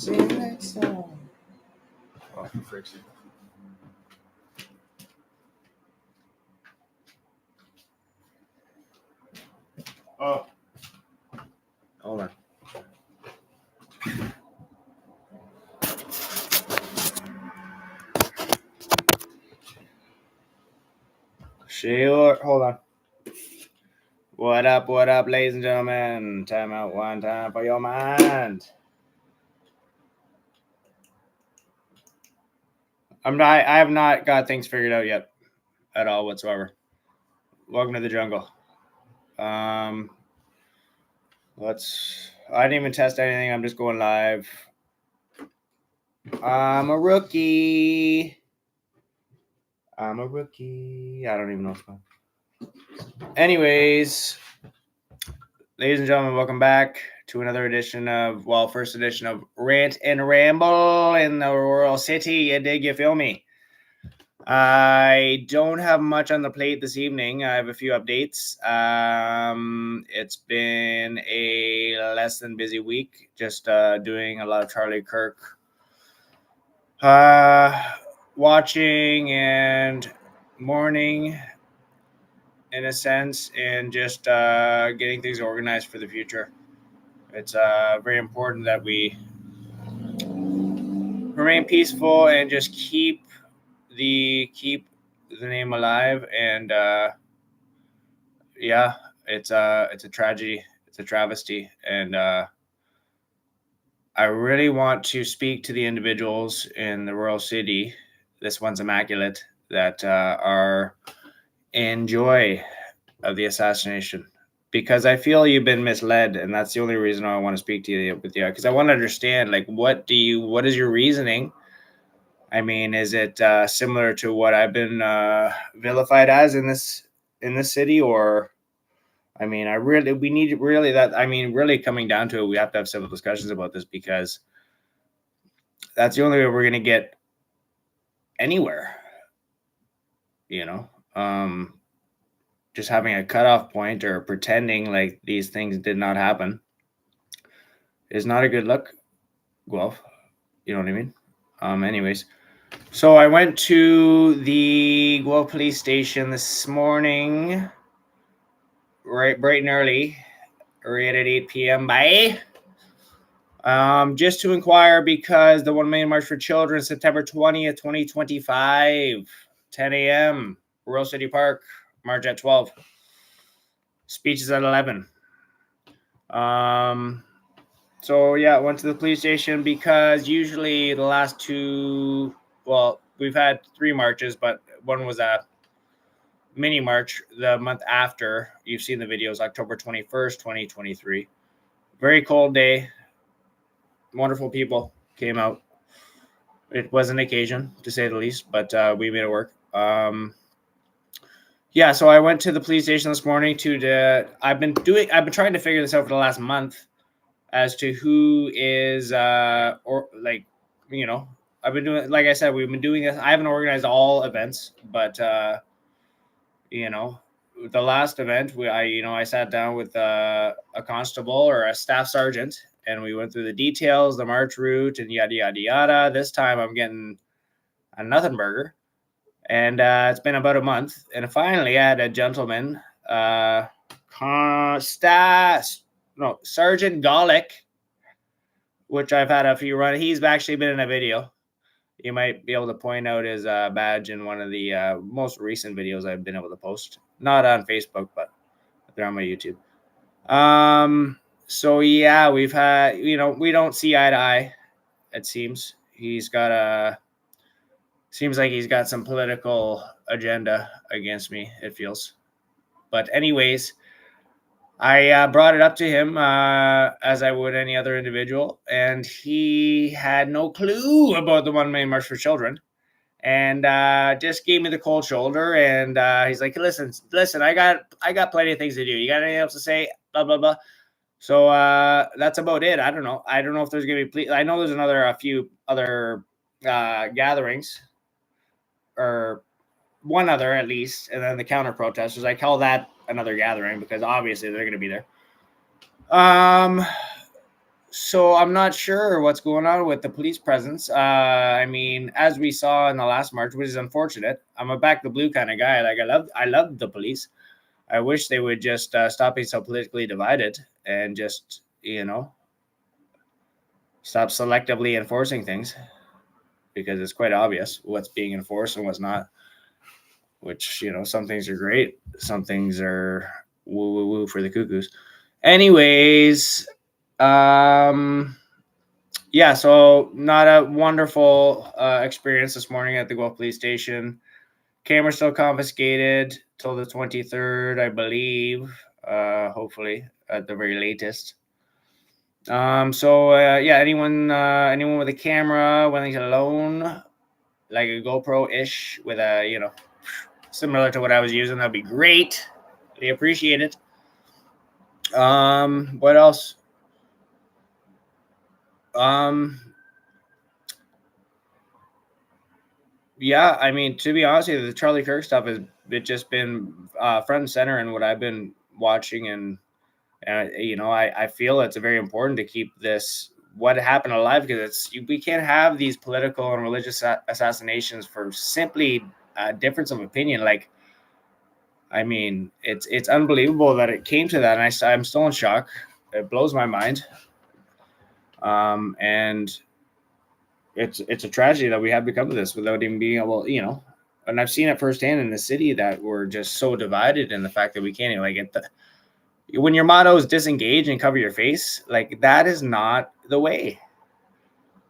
Sing that song. Oh, frick's sake. Oh. Hold on. Sure. Hold on. What up, ladies and gentlemen? Time out one time for your mind. I have not got things figured out yet at all whatsoever. Welcome to the jungle. I didn't even test anything. I'm just going live. I'm a rookie. I don't even know what's going on. Anyways, ladies and gentlemen, welcome back to another edition of, first edition of Rant and Ramble in the Royal City. You dig? You feel me? I don't have much on the plate this evening. I have a few updates. It's been a less than busy week, just doing a lot of Charlie Kirk watching and mourning in a sense, and just getting things organized for the future. It's very important that we remain peaceful and just keep the name alive. And it's a tragedy. It's a travesty. And I really want to speak to the individuals in the Royal City, this one's immaculate, that are in joy of the assassination, because I feel you've been misled, and that's the only reason I want to speak to you because I want to understand, like, what is your reasoning? I mean, is it similar to what I've been vilified as in this city, or I mean, really coming down to it, we have to have civil discussions about this, because that's the only way we're going to get anywhere, just having a cutoff point or pretending like these things did not happen is not a good look, Guelph. You know what I mean? Anyways, so I went to the Guelph police station this morning, right, bright and early, right at 8 p.m. Just to inquire, because the 1 Million March for Children, September 20th, 2025, 10 a.m., Royal City Park, March at 12. Speeches at 11. So yeah, went to the police station because usually the last two, we've had 3 marches, but one was a mini march the month after. You've seen the videos, October 21st, 2023. Very cold day. Wonderful people came out. It was an occasion, to say the least, but we made it work. Yeah, so I went to the police station this morning I've been trying to figure this out for the last month as to who is I've been doing, like I said, we've been doing this. I haven't organized all events, but the last event I sat down with a constable or a staff sergeant, and we went through the details, the march route, and yada yada yada. This time I'm getting a nothing burger. And it's been about a month, and finally I had a gentleman, Sergeant Golick, which I've had a few run. He's actually been in a video. You might be able to point out his badge in one of the most recent videos I've been able to post. Not on Facebook, but they're on my YouTube. So yeah, we've had, we don't see eye to eye, it seems. Seems like he's got some political agenda against me, it feels. But anyways, I brought it up to him as I would any other individual, and he had no clue about the 1 Million March for Children, and just gave me the cold shoulder. And he's like, listen, I got plenty of things to do. You got anything else to say? Blah, blah, blah. So that's about it. I don't know if there's going to be, I know there's a few other gatherings, or one other at least, and then the counter protesters. I call that another gathering because obviously they're going to be there. So I'm not sure what's going on with the police presence. I mean, as we saw in the last march, which is unfortunate. I'm a back the blue kind of guy. Like I love the police. I wish they would just stop being so politically divided and just stop selectively enforcing things, because it's quite obvious what's being enforced and what's not. Which some things are great, some things are woo woo woo for the cuckoos. Anyways, yeah, so not a wonderful experience this morning at the Guelph Police Station. Camera still confiscated till the 23rd, I believe. Hopefully, at the very latest. So yeah, anyone with a camera willing to loan like a GoPro ish with a similar to what I was using, that'd be great. They appreciate it. What else? Yeah, I mean, to be honest with you, the Charlie Kirk stuff has just been front and center in what I've been watching, and I feel it's very important to keep this what happened alive, because we can't have these political and religious assassinations for simply a difference of opinion. Like, I mean, it's unbelievable that it came to that, and I'm still in shock. It blows my mind. And it's a tragedy that we have become to this without even being able, and I've seen it firsthand in the city that we're just so divided in the fact that we can't even when your motto is disengage and cover your face, like that is not the way.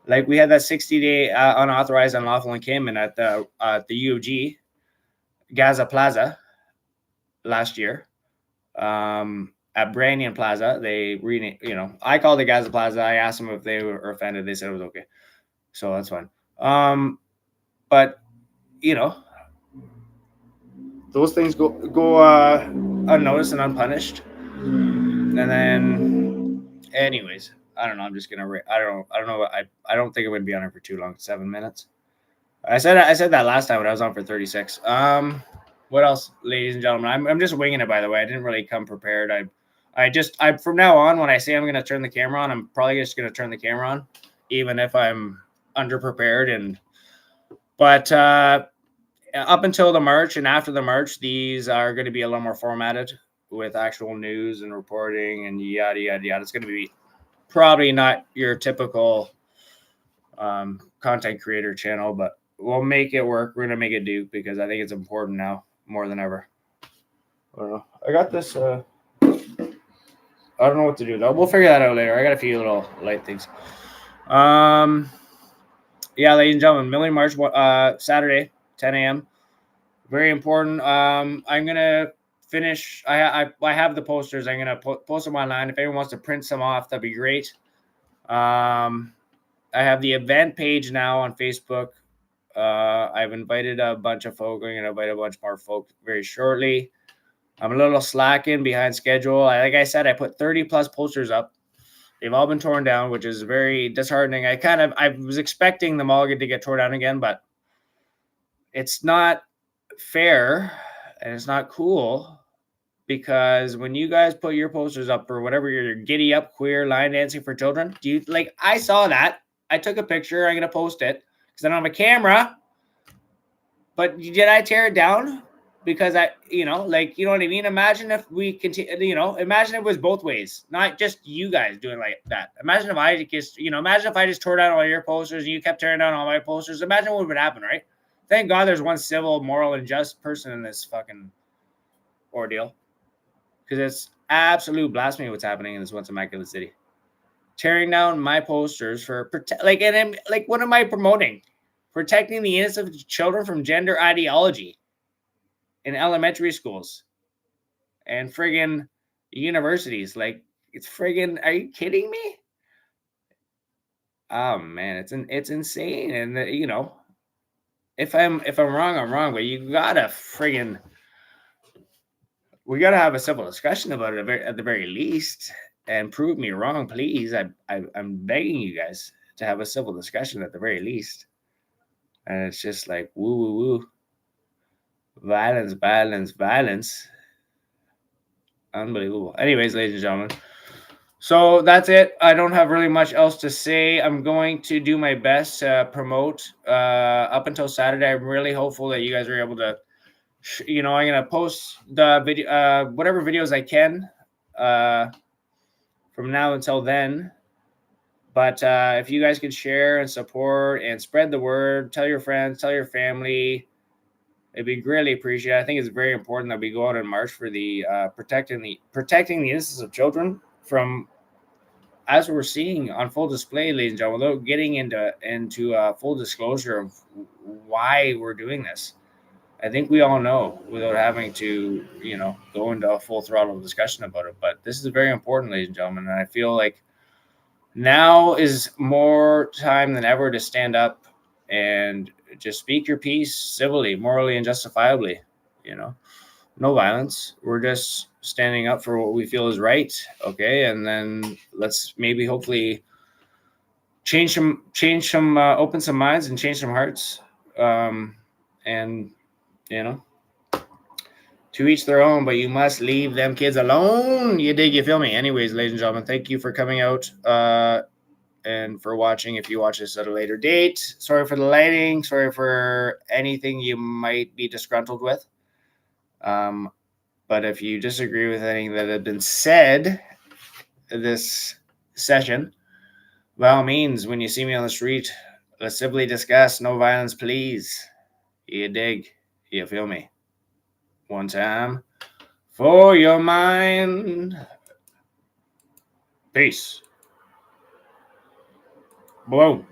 Like we had that 60-day unauthorized unlawful encampment at the U of G Gaza Plaza last year. At Brannian Plaza, they I called it Gaza Plaza. I asked them if they were offended. They said it was okay. So that's fine. But those things go unnoticed and unpunished. And then, anyways, I don't know. I'm just gonna. I don't know. I don't think I'm gonna be on it for too long. 7 minutes. I said that last time when I was on for 36. What else, ladies and gentlemen? I'm just winging it. By the way, I didn't really come prepared. I from now on, when I say I'm gonna turn the camera on, I'm probably just gonna turn the camera on, even if I'm underprepared. But up until the march and after the march, these are going to be a little more formatted with actual news and reporting and yada yada yada. It's going to be probably not your typical content creator channel, but we'll make it work. We're going to make it do, because I think it's important now more than ever. I don't know. I got this. I don't know what to do though. We'll figure that out later. I got a few little light things. Yeah, ladies and gentlemen, Million March, Saturday, 10 a.m. Very important. I'm gonna finish. I have the posters. I'm gonna post them online. If anyone wants to print some off, that'd be great. I have the event page now on Facebook. I've invited a bunch of folk. I'm gonna invite a bunch more folk very shortly. I'm a little slacking behind schedule. Like I said, I put 30 plus posters up. They've all been torn down, which is very disheartening. I was expecting them all to get torn down again, but it's not fair and it's not cool, because when you guys put your posters up for whatever your giddy up queer line dancing for children, do you I saw that. I took a picture. I'm gonna post it because I don't have a camera. But did I tear it down? Because you know what I mean? Imagine if we continue, imagine if it was both ways, not just you guys doing like that. Imagine if I just, imagine if I just tore down all your posters and you kept tearing down all my posters. Imagine what would happen, right? Thank God there's one civil, moral, and just person in this fucking ordeal. Because it's absolute blasphemy what's happening in this once immaculate city. Tearing down my posters for, what am I promoting? Protecting the innocence of children from gender ideology in elementary schools and friggin' universities. It's friggin', are you kidding me? Oh man, it's insane. And if I'm wrong, I'm wrong, but you gotta friggin', we gotta have a civil discussion about it at the very least, and prove me wrong, please. I'm begging you guys to have a civil discussion at the very least. And it's just like woo woo woo. Violence, violence, violence. Unbelievable. Anyways, ladies and gentlemen. So that's it. I don't have really much else to say. I'm going to do my best to promote up until Saturday. I'm really hopeful that you guys are able to, I'm going to post the video, whatever videos I can from now until then. But if you guys could share and support and spread the word, tell your friends, tell your family, it'd be greatly appreciated. I think it's very important that we go out and march for the protecting the innocence of children from, as we're seeing on full display, ladies and gentlemen, without getting into full disclosure of why we're doing this. I think we all know without having to, go into a full throttle discussion about it. But this is very important, ladies and gentlemen, and I feel like now is more time than ever to stand up and just speak your piece civilly, morally, and justifiably. No violence. We're just standing up for what we feel is right. Okay, and then let's maybe hopefully change some, open some minds and change some hearts. And to each their own, but you must leave them kids alone. You dig? You feel me? Anyways, ladies and gentlemen, thank you for coming out and for watching. If you watch this at a later date, sorry for the lighting. Sorry for anything you might be disgruntled with. But if you disagree with anything that had been said this session, by all means, when you see me on the street, let's simply discuss. No violence, please. You dig? You feel me? One time for your mind. Peace. Boom.